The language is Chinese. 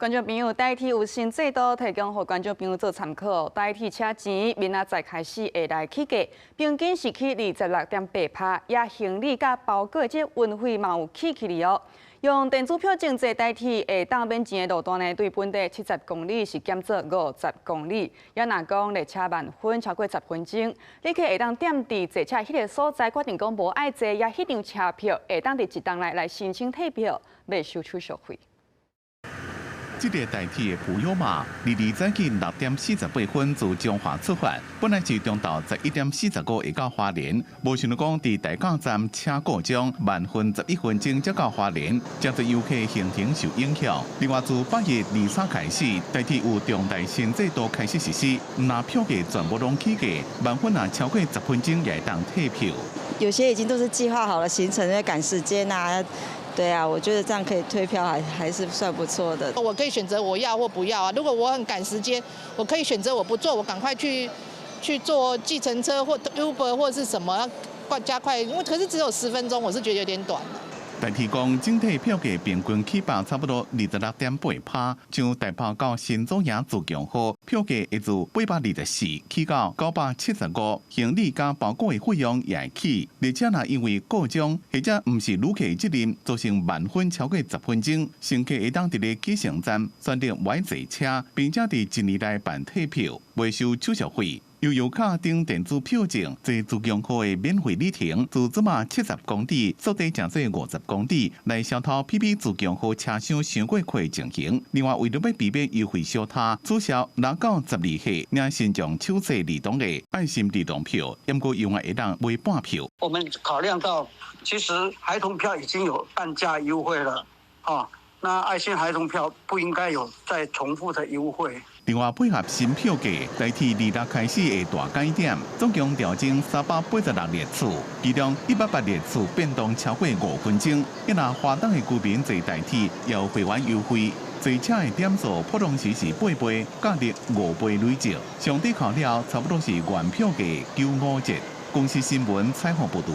观众朋友，台铁有新制度提供给观众朋友做参考。台铁车钱明仔载开始会来起价，平均是去26.8%，也行李甲包裹这运费嘛有起去哦。用电子票证坐台铁会当免钱的路段呢，对本地70公里是减做50公里。也若讲列车慢分超过10分钟，你可会当点伫坐车迄个所在，决定讲无爱坐，也迄张车票会当伫一档内来申请退票，未收手续费。 这个台铁的普悠玛，22早起6:48自中华出发，本来是中昼11:45会到花莲，无想到讲伫大港站车故障，慢分11分钟才到花莲，将对游客行程受影响。另外，自8月23开始，台铁有重大新制度开始实施，拿票价全部拢起价，慢分啊超过10分钟也会当退票。有些已经都是计划好了行程，在赶时间啊。 对啊，我觉得这样可以退票还是算不错的。我可以选择我要或不要啊。如果我很赶时间，我可以选择我不做，我赶快去坐计程车或 Uber 或是什么，加快。因为可是只有10分钟，我是觉得有点短了。 台铁讲，整体票价平均起报差不多26.8%，像大炮到新左营自强号票价会自824起到975，行李加包裹的费用也会起。列车若因为故障或者毋是旅客责任，造成慢分超过10分钟，乘客会当伫咧起乘站选择歪坐车，并且伫1年内办退票，未收手续费。 由游卡登电子票证，坐自强号的免费里程，自这嘛70公里缩短正做50公里，来消套批自强号车厢上过快情形。另外，为了要避免优惠小摊，取消6到12岁，领先将手册儿童的爱心儿童票，不过用来会当卖半票。我们考量到，其实孩童票已经有半价优惠了，那爱心孩童票不应该有再重复的优惠。 另外，配合新票价，台铁26开始的大改点，总共调整386列次，其中180列次变动超过5分钟。一若华东的居民坐台铁，也有会员优惠，坐车的点数普通时是8倍，价值5倍累积，上底考了差不多是原票价95折。公司新闻采访报道。